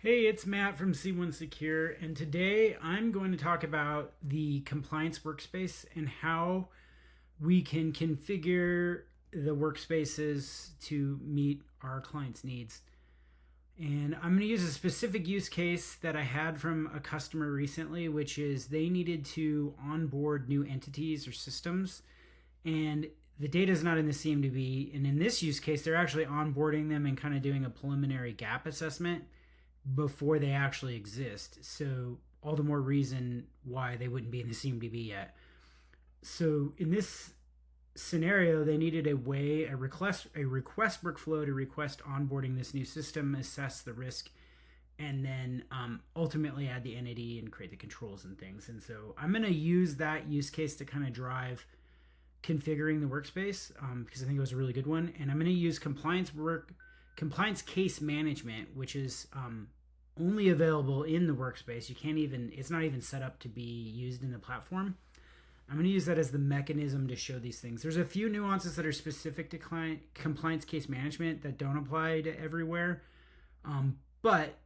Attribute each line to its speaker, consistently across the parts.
Speaker 1: Hey, it's Matt from C1 Secure, and today I'm going to talk about the compliance workspace and how we can configure the workspaces to meet our clients' needs. And I'm going to use a specific use case that I had from a customer recently, which is they needed to onboard new entities or systems, and the data is not in the CMDB. And in this use case, they're actually onboarding them and kind of doing a preliminary gap assessment before they actually exist. So all the more reason why they wouldn't be in the CMDB yet. So in this scenario, they needed a request workflow to request onboarding this new system, assess the risk, and then ultimately add the entity and create the controls and things. And so I'm going to use that use case to kind of drive configuring the workspace because I think it was a really good one. And I'm going to use compliance case management, which is only available in the workspace. It's not even set up to be used in the platform. I'm going to use that as the mechanism to show these things. There's a few nuances that are specific to compliance case management that don't apply to everywhere. But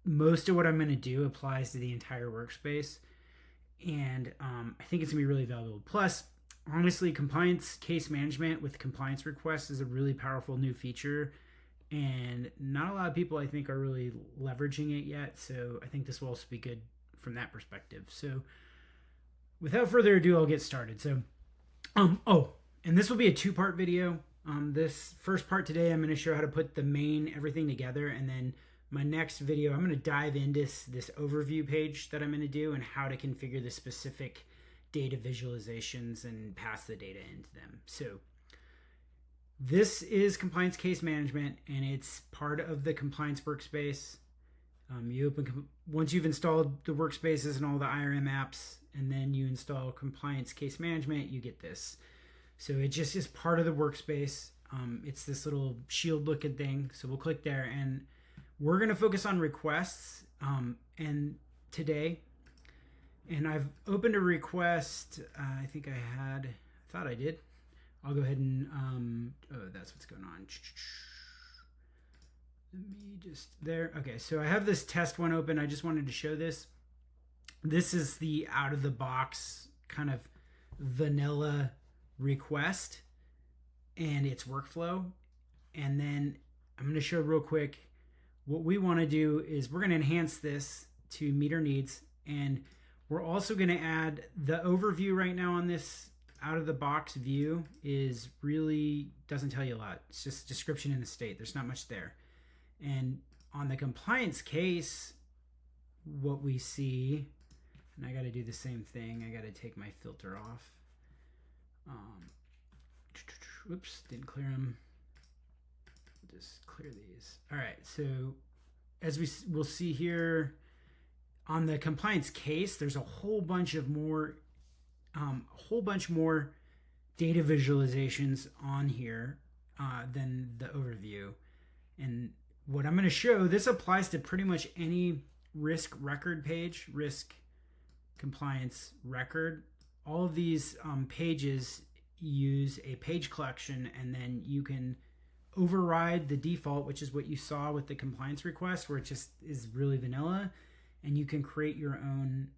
Speaker 1: most of what I'm going to do applies to the entire workspace. And I think it's going to be really valuable. Plus, honestly, compliance case management with compliance requests is a really powerful new feature. And not a lot of people, I think, are really leveraging it yet. So I think this will also be good from that perspective. So without further ado, I'll get started. So, and this will be a two-part video. This first part today, I'm going to show how to put everything together. And then my next video, I'm going to dive into this overview page that I'm going to do and how to configure the specific data visualizations and pass the data into them. So this is compliance case management, and it's part of the compliance workspace. Once you've installed the workspaces and all the IRM apps, and then you install compliance case management, you get this. So it just is part of the workspace. It's this little shield looking thing. So we'll click there, and we're going to focus on requests and today. And I've opened a request. I thought I did. I'll go ahead and, that's what's going on. Okay, so I have this test one open. I just wanted to show this. This is the out of the box kind of vanilla request and its workflow. And then I'm going to show real quick what we want to do is we're going to enhance this to meet our needs. And we're also going to add the overview right now on this out of the box view is really doesn't tell you a lot. It's just description in the state. There's not much there. And on the compliance case, what we see, and I got to do the same thing. I got to take my filter off. Whoops, didn't clear them. Just clear these. All right. So as we'll see here on the compliance case, there's a whole bunch more data visualizations on here than the overview. And what I'm going to show, this applies to pretty much any risk record page, risk compliance record. All of these pages use a page collection, and then you can override the default, which is what you saw with the compliance request, where it just is really vanilla, and you can create your own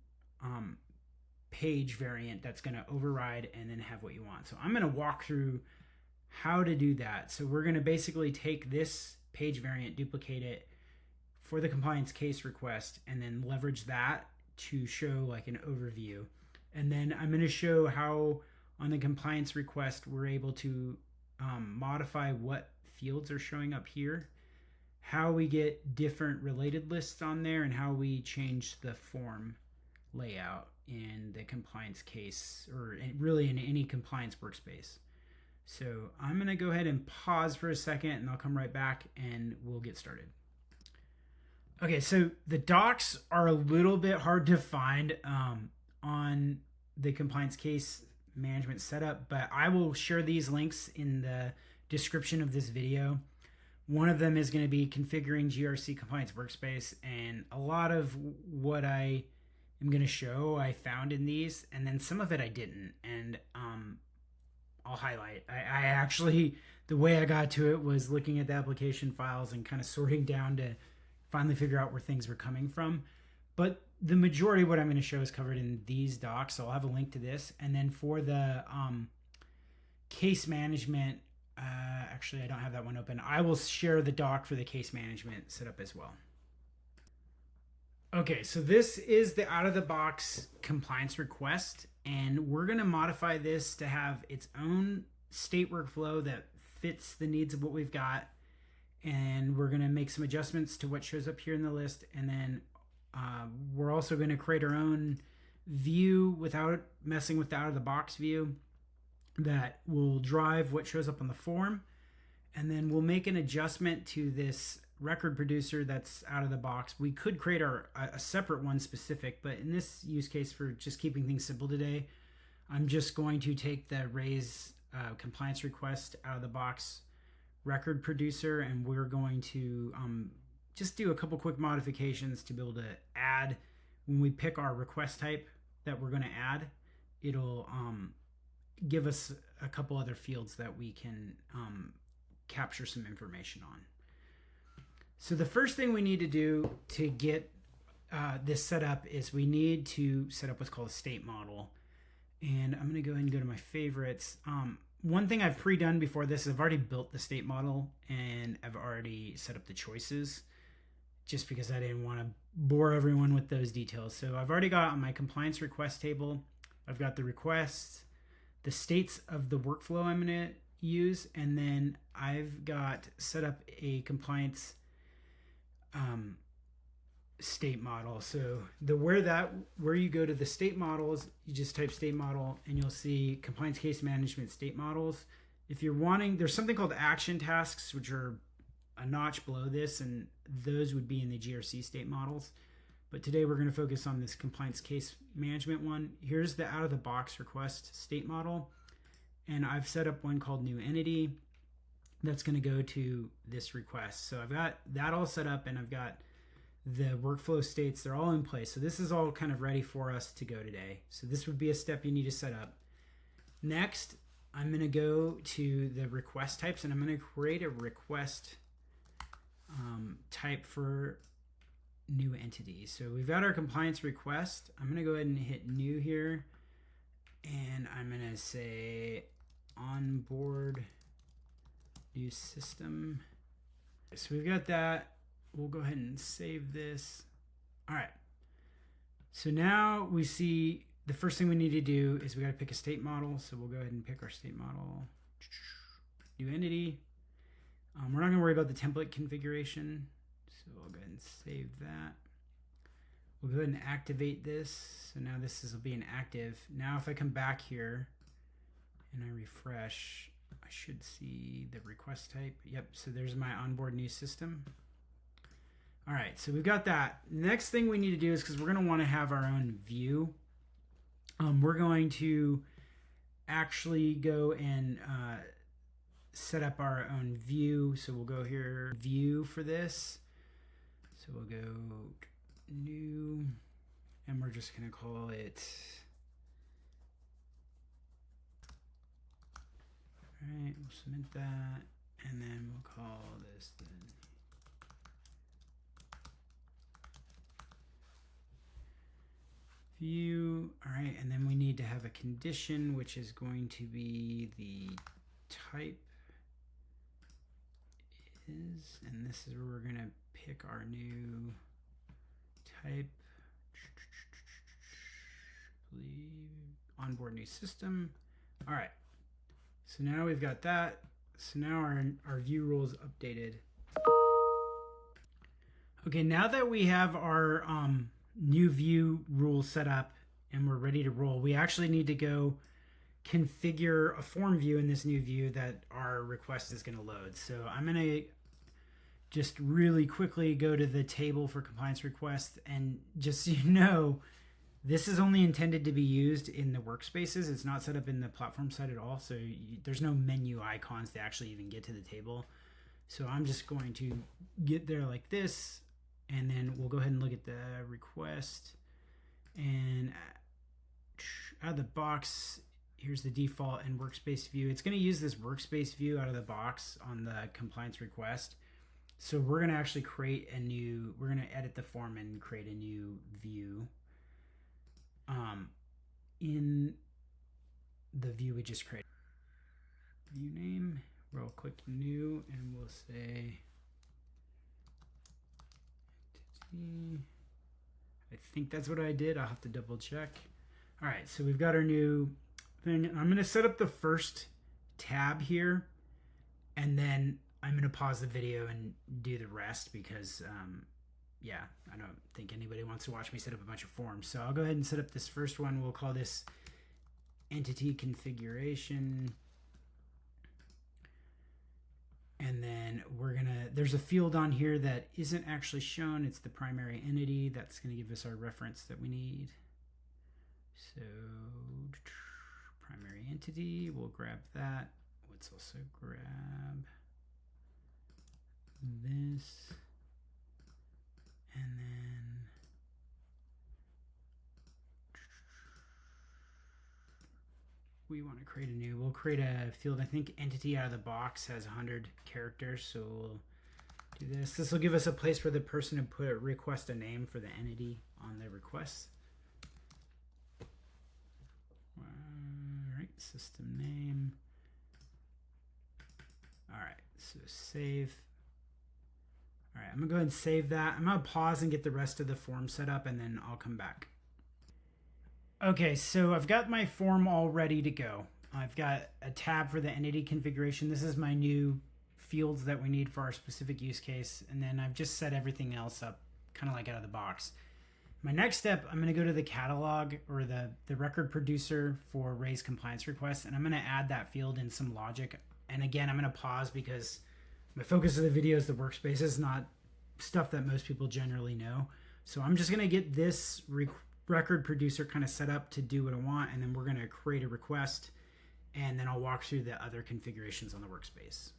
Speaker 1: page variant that's going to override and then have what you want. So I'm going to walk through how to do that. So we're going to basically take this page variant, duplicate it for the compliance case request, and then leverage that to show like an overview. And then I'm going to show how on the compliance request we're able to modify what fields are showing up here, how we get different related lists on there, and how we change the form layout in the compliance case, or really in any compliance workspace. So I'm going to go ahead and pause for a second, and I'll come right back and we'll get started. Okay, so the docs are a little bit hard to find on the compliance case management setup, but I will share these links in the description of this video. One of them is going to be configuring GRC compliance workspace, and a lot of what I'm going to show I found in these, and then some of it I didn't, and I'll highlight. I actually, the way I got to it was looking at the application files and kind of sorting down to finally figure out where things were coming from. But the majority of what I'm going to show is covered in these docs. So I'll have a link to this. And then for the case management, actually, I don't have that one open. I will share the doc for the case management setup as well. Okay, so this is the out-of-the-box compliance request, and we're going to modify this to have its own state workflow that fits the needs of what we've got. And we're going to make some adjustments to what shows up here in the list. And then we're also going to create our own view without messing with the out-of-the-box view that will drive what shows up on the form. And then we'll make an adjustment to this record producer that's out of the box. We could create a separate one specific, but in this use case for just keeping things simple today, I'm just going to take the raise compliance request out of the box record producer, and we're going to just do a couple quick modifications to be able to add. When we pick our request type that we're going to add, it'll give us a couple other fields that we can capture some information on. So the first thing we need to do to get this set up is we need to set up what's called a state model. And I'm going to go ahead and go to my favorites. One thing I've pre-done before this is I've already built the state model and I've already set up the choices just because I didn't want to bore everyone with those details. So I've already got on my compliance request table, I've got the requests, the states of the workflow I'm going to use, and then I've got set up a compliance state model. So where you go to the state models, you just type state model and you'll see compliance case management state models. If you're wanting, there's something called action tasks, which are a notch below this, and those would be in the GRC state models. But today we're going to focus on this compliance case management one. Here's the out of the box request state model. And I've set up one called new entity that's going to go to this request. So I've got that all set up and I've got the workflow states, they're all in place. So this is all kind of ready for us to go today. So this would be a step you need to set up. Next, I'm going to go to the request types and I'm going to create a request type for new entity. So we've got our compliance request. I'm going to go ahead and hit new here. And I'm going to say onboard new system. So we've got that. We'll go ahead and save this. All right. So now we see the first thing we need to do is we got to pick a state model. So we'll go ahead and pick our state model. New entity. We're not going to worry about the template configuration. So we'll go ahead and save that. We'll go ahead and activate this. So now this will be an active. Now if I come back here and I refresh, I should see the request type. Yep, so there's my onboard new system. All right, so we've got that. Next thing we need to do is, because we're going to want to have our own view, we're going to actually go and set up our own view. So we'll go here, view for this. So we'll go new, and we're just going to call it, all right, we'll submit that, and then we'll call this the view. All right, and then we need to have a condition, which is going to be the type is, and this is where we're going to pick our new type. Onboard new system. All right, so now we've got that. So now our view rule is updated. Okay, now that we have our new view rule set up and we're ready to roll, we actually need to go configure a form view in this new view that our request is going to load. So I'm going to just really quickly go to the table for compliance requests, and just so you know, this is only intended to be used in the workspaces. It's not set up in the platform side at all, so there's no menu icons to actually even get to the table. So I'm just going to get there like this, and then we'll go ahead and look at the request. And out of the box, here's the default and workspace view. It's going to use this workspace view out of the box on the compliance request. So we're going to actually create a new, we're going to edit the form and create a new view in the view we just created. View name, we'll click new and we'll say entity. I think that's what I did. I'll have to double check. All right, so we've got our new thing. I'm going to set up the first tab here, and then I'm going to pause the video and do the rest because, yeah, I don't think anybody wants to watch me set up a bunch of forms. So I'll go ahead and set up this first one. We'll call this entity configuration. And then we're going to, there's a field on here that isn't actually shown. It's the primary entity. That's going to give us our reference that we need. So primary entity, we'll grab that. Let's also grab this. And then we want to create a new, we'll create a field. I think entity out of the box has 100 characters. So we'll do this. This will give us a place for the person to request a name for the entity on their request. All right, system name. All right, so save. All right, I'm gonna go ahead and save that. I'm gonna pause and get the rest of the form set up and then I'll come back. Okay, so I've got my form all ready to go. I've got a tab for the entity configuration. This is my new fields that we need for our specific use case. And then I've just set everything else up kind of like out of the box. My next step, I'm going to go to the catalog or the record producer for raise compliance requests, and I'm going to add that field in some logic. And again, I'm going to pause because my focus of the video is the workspace. It's not stuff that most people generally know. So I'm just going to get this record producer kind of set up to do what I want, and then we're going to create a request, and then I'll walk through the other configurations on the workspace.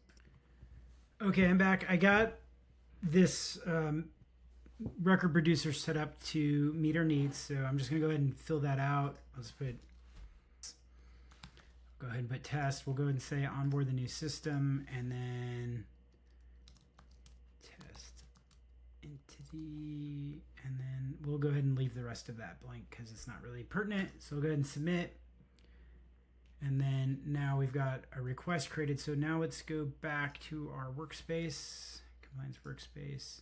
Speaker 1: Okay, I'm back. I got this record producer set up to meet our needs, so I'm just gonna go ahead and fill that out. Let's go ahead and put test. We'll go ahead and say onboard the new system, and then test entity, and then we'll go ahead and leave the rest of that blank because it's not really pertinent. So we'll go ahead and submit, and then now we've got a request created. So now let's go back to our workspace, compliance workspace.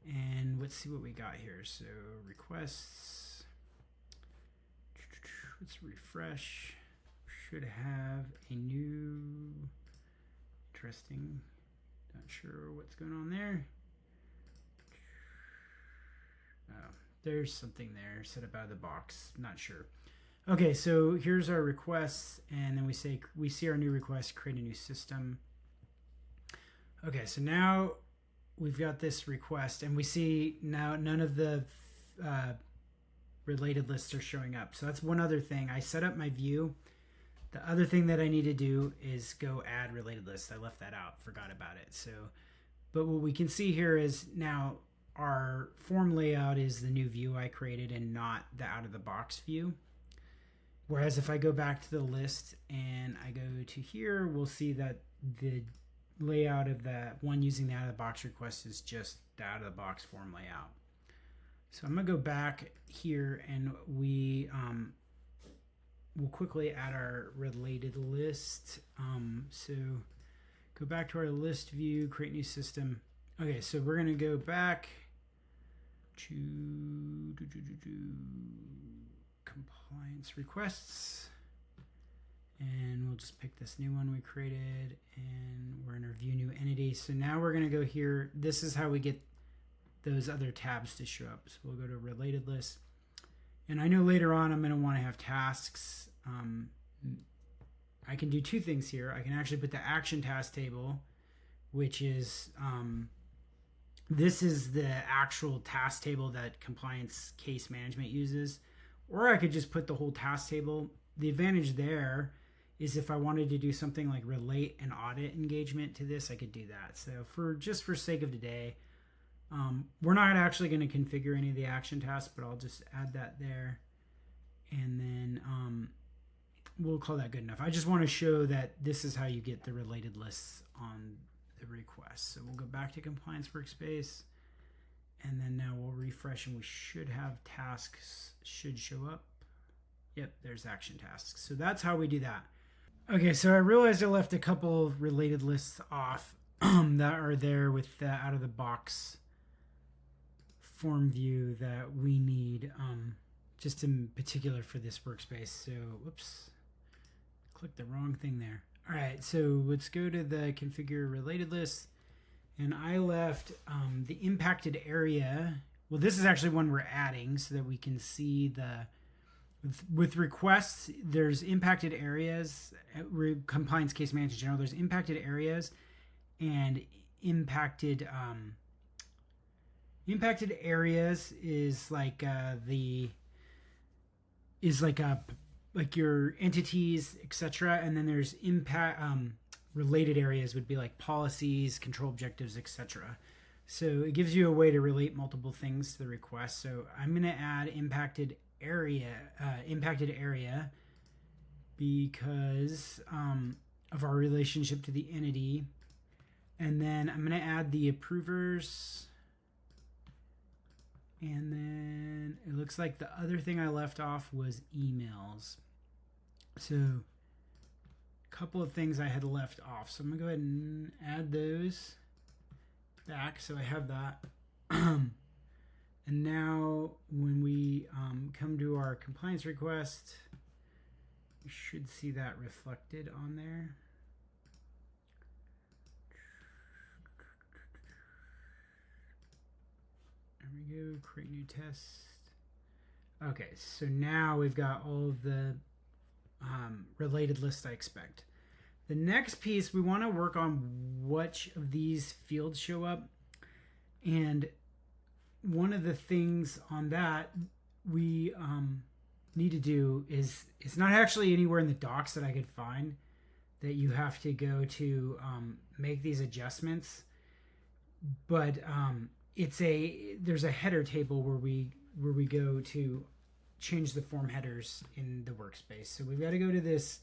Speaker 1: And let's see what we got here. So requests, let's refresh. Should have a new, interesting, not sure what's going on there. Oh, there's something there set up out of the box, not sure. Okay, so here's our requests, and then we see our new request, create a new system. Okay, so now we've got this request, and we see now none of the related lists are showing up. So that's one other thing. I set up my view. The other thing that I need to do is go add related lists. I left that out, forgot about it. So, but what we can see here is now our form layout is the new view I created and not the out of the box view. Whereas if I go back to the list and I go to here, we'll see that the layout of that one using the out of the box request is just the out of the box form layout. So I'm gonna go back here and we'll quickly add our related list. So go back to our list view, create new system. Okay, so we're gonna go back to compliance requests. And we'll just pick this new one we created, and we're in our view new entity. So now we're going to go here. This is how we get those other tabs to show up. So we'll go to related list. And I know later on I'm going to want to have tasks. I can do two things here. I can actually put the action task table, which is, this is the actual task table that compliance case management uses. Or I could just put the whole task table. The advantage there is if I wanted to do something like relate an audit engagement to this, I could do that. So just for sake of today, we're not actually going to configure any of the action tasks, but I'll just add that there. And then we'll call that good enough. I just want to show that this is how you get the related lists on the request. So we'll go back to Compliance Workspace, and then now we'll refresh, and we should have tasks should show up. Yep, there's action tasks. So that's how we do that. Okay, so I realized I left a couple of related lists off that are there with the out of the box form view that we need just in particular for this workspace. So whoops, clicked the wrong thing there. All right, so let's go to the configure related list, and I left the impacted area. Well, this is actually one we're adding so that we can see the with requests, there's impacted areas, compliance case manager general, there's impacted areas and impacted areas is like like your entities, etc. And then there's impact related areas would be like policies, control objectives, etc. So it gives you a way to relate multiple things to the request. So I'm going to add impacted area because of our relationship to the entity, and then I'm going to add the approvers, and then it looks like the other thing I left off was emails. So a couple of things I had left off, so I'm gonna go ahead and add those back so I have that. And now when we come to our compliance request, we should see that reflected on there. There we go, create new test. Okay, so now we've got all of the related lists I expect. The next piece, we want to work on which of these fields show up. And one of the things on that we need to do is, it's not actually anywhere in the docs that I could find that you have to go to make these adjustments, but there's a header table where we go to change the form headers in the workspace. So we've got to go to this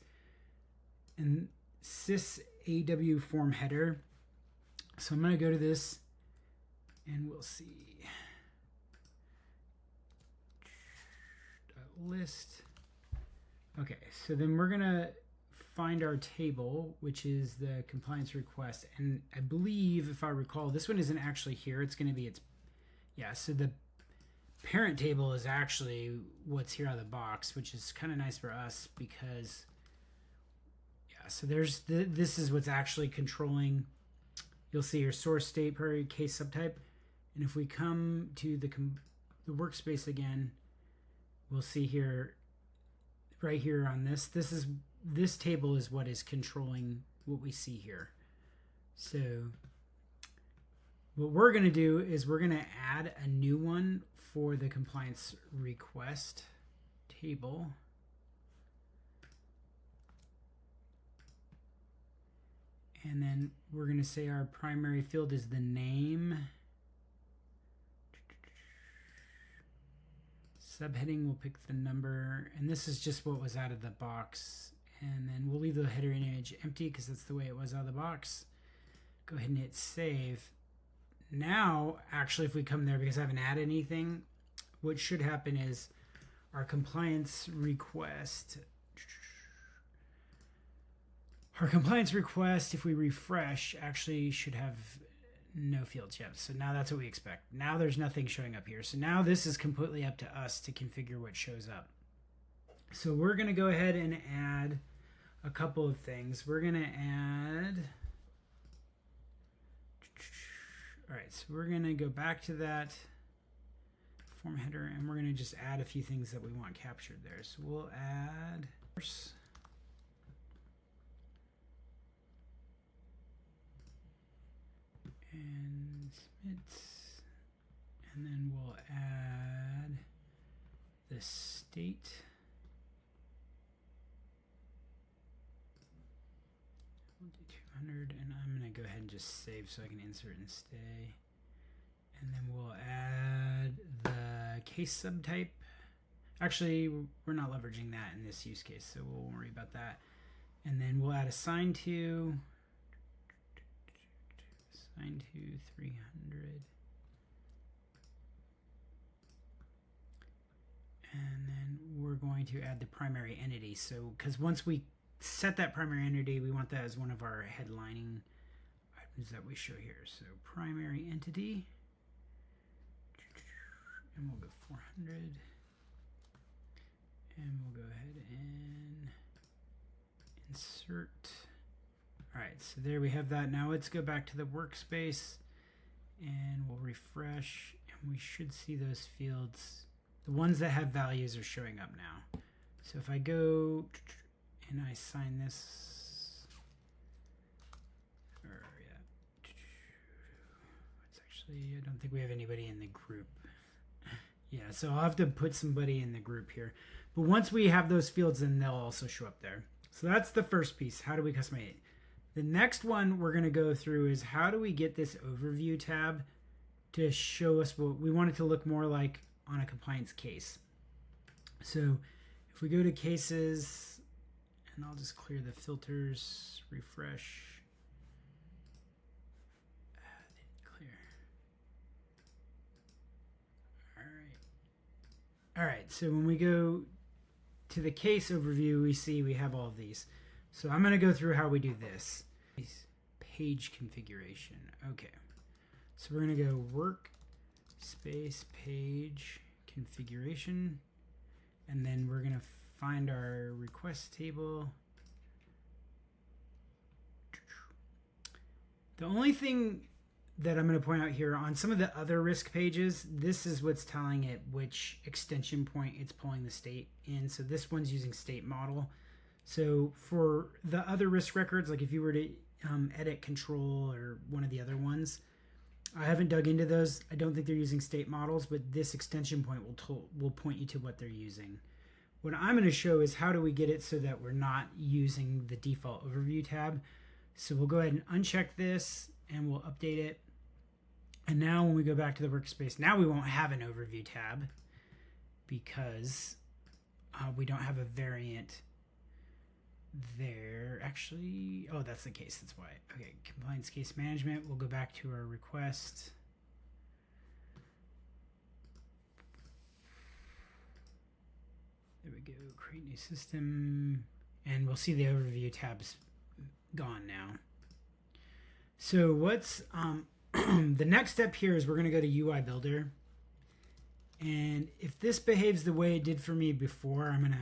Speaker 1: and sysaw form header. So I'm going to go to this and we'll see list. Okay, so then we're going to find our table, which is the compliance request. And I believe, if I recall, this one isn't actually here. It's going to be so the parent table is actually what's here out of the box, which is kind of nice for us because, so there's this is what's actually controlling. You'll see your source state per case subtype. And if we come to the workspace again, we'll see here, right here on this table is what is controlling what we see here. So what we're going to do is we're going to add a new one for the compliance request table. And then we're going to say our primary field is the name. Subheading, we'll pick the number, and this is just what was out of the box. And then we'll leave the header image empty because that's the way it was out of the box. Go ahead and hit save. Now, actually, if we come there, because I haven't added anything, what should happen is our compliance request, if we refresh, actually should have no fields yet. So now that's what we expect. Now there's nothing showing up here. So now this is completely up to us to configure what shows up. So we're going to go ahead and add a couple of things. We're going to add, all right, so we're going to go back to that form header and we're going to just add a few things that we want captured there. So we'll add and Smiths, and then we'll add the state. We'll do 200, and I'm going to go ahead and just save so I can insert and stay. And then we'll add the case subtype. Actually, we're not leveraging that in this use case, so we'll worry about that. And then we'll add assign to. assign to 300. And then we're going to add the primary entity. So, because once we set that primary entity, we want that as one of our headlining items that we show here. So primary entity, and we'll go 400. And we'll go ahead and insert. All right, so there we have that. Now let's go back to the workspace and we'll refresh, and we should see those fields. The ones that have values are showing up now. So if I go and I assign this, or yeah, it's actually, I don't think we have anybody in the group. Yeah, so I'll have to put somebody in the group here. But once we have those fields, then they'll also show up there. So that's the first piece. How do we customize it? The next one we're going to go through is how do we get this overview tab to show us what we want it to look more like on a compliance case. So if we go to cases, and I'll just clear the filters, refresh. Clear. All right, so when we go to the case overview, we see we have all of these. So I'm going to go through how we do this. Page configuration. Okay. So we're going to go workspace page configuration. And then we're going to find our request table. The only thing that I'm going to point out here on some of the other risk pages, this is what's telling it which extension point it's pulling the state in. So this one's using state model. So for the other risk records, like if you were to edit control or one of the other ones, I haven't dug into those. I don't think they're using state models, but this extension point will point you to what they're using. What I'm going to show is how do we get it so that we're not using the default overview tab. So we'll go ahead and uncheck this and we'll update it. And now when we go back to the workspace, now we won't have an overview tab because we don't have a variant there. Actually, oh, that's the case. That's why. Okay, compliance case management. We'll go back to our request. There we go. Create new system. And we'll see the overview tabs gone now. So what's the next step here is we're going to go to UI Builder. And if this behaves the way it did for me before, I'm going to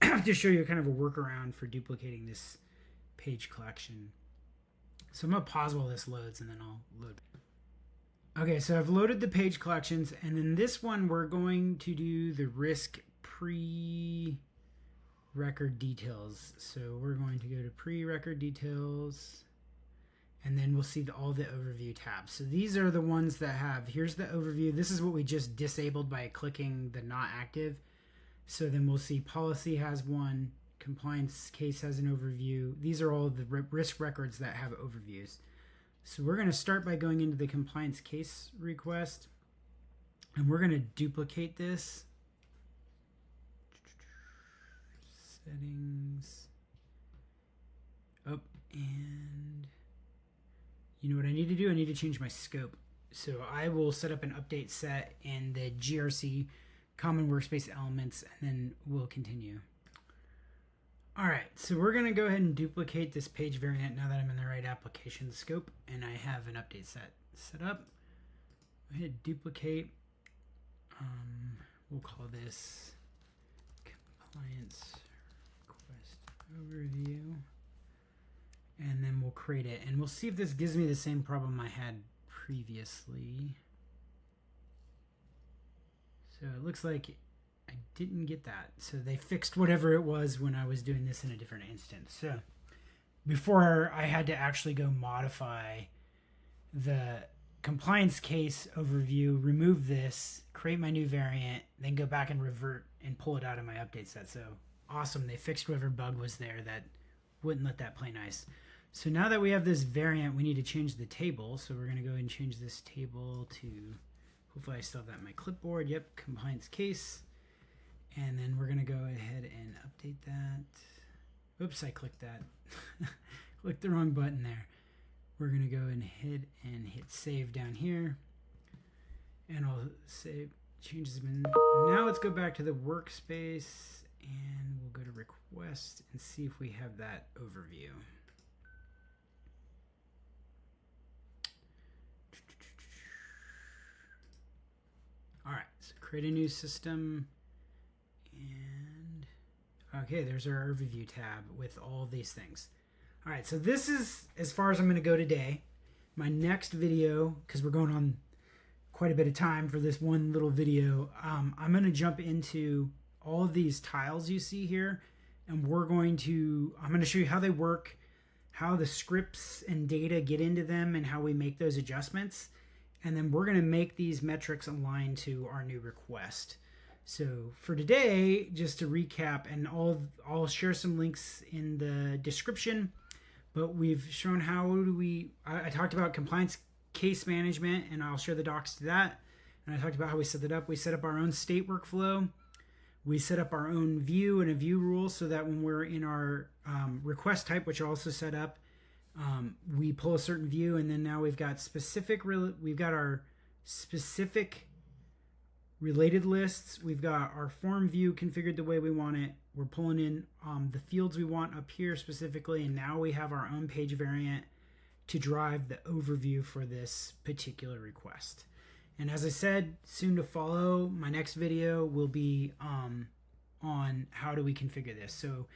Speaker 1: have to show you kind of a workaround for duplicating this page collection. So I'm going to pause while this loads and then I'll load. Okay, so I've loaded the page collections, and then this one we're going to do the risk pre-record details. So we're going to go to pre-record details, and then we'll see all the overview tabs. So these are the ones that have, here's the overview. This is what we just disabled by clicking the not active. So then we'll see policy has one, compliance case has an overview. These are all the risk records that have overviews. So we're going to start by going into the compliance case request, and we're going to duplicate this. Settings. Oh, and you know what I need to do? I need to change my scope. So I will set up an update set in the GRC Common Workspace Elements, and then we'll continue. All right, so we're going to go ahead and duplicate this page variant now that I'm in the right application scope and I have an update set up. Go ahead, duplicate. We'll call this compliance request overview. And then we'll create it. And we'll see if this gives me the same problem I had previously. So it looks like I didn't get that. So they fixed whatever it was when I was doing this in a different instance. So before I had to actually go modify the compliance case overview, remove this, create my new variant, then go back and revert and pull it out of my update set. So awesome. They fixed whatever bug was there that wouldn't let that play nice. So now that we have this variant, we need to change the table. So we're going to go ahead and change this table to, hopefully I still have that in my clipboard. Yep, compliance case. And then we're going to go ahead and update that. Oops, I clicked that. Clicked the wrong button there. we're going to go ahead and hit save down here. And I'll save changes. Now let's go back to the workspace and we'll go to request and see if we have that overview. All right, so create a new system, and okay, there's our overview tab with all of these things. All right, so this is as far as I'm going to go today. My next video, because we're going on quite a bit of time for this one little video, I'm going to jump into all of these tiles you see here, and I'm going to show you how they work, how the scripts and data get into them, and how we make those adjustments. And then we're going to make these metrics align to our new request. So for today, just to recap, and I'll share some links in the description, but we've shown how do we, I talked about compliance case management, and I'll share the docs to that. And I talked about how we set that up. We set up our own state workflow. We set up our own view and a view rule so that when we're in our request type, which are also set up, we pull a certain view, and then now we've got our specific related lists. We've got our form view configured the way we want it. We're pulling in the fields we want up here specifically, and now we have our own page variant to drive the overview for this particular request. And as I said, soon to follow, my next video will be on how do we configure this. So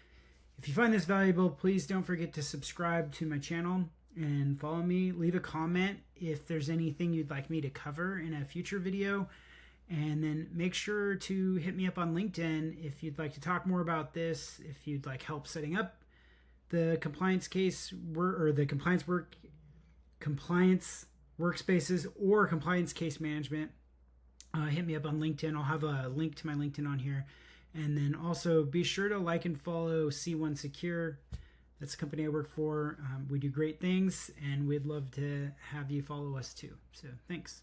Speaker 1: if you find this valuable, please don't forget to subscribe to my channel and follow me. Leave a comment if there's anything you'd like me to cover in a future video. And then make sure to hit me up on LinkedIn if you'd like to talk more about this, if you'd like help setting up the compliance case or the compliance workspaces or compliance case management. Hit me up on LinkedIn. I'll have a link to my LinkedIn on here. And then also be sure to like and follow C1 Secure. That's the company I work for. We do great things, and we'd love to have you follow us too. So thanks.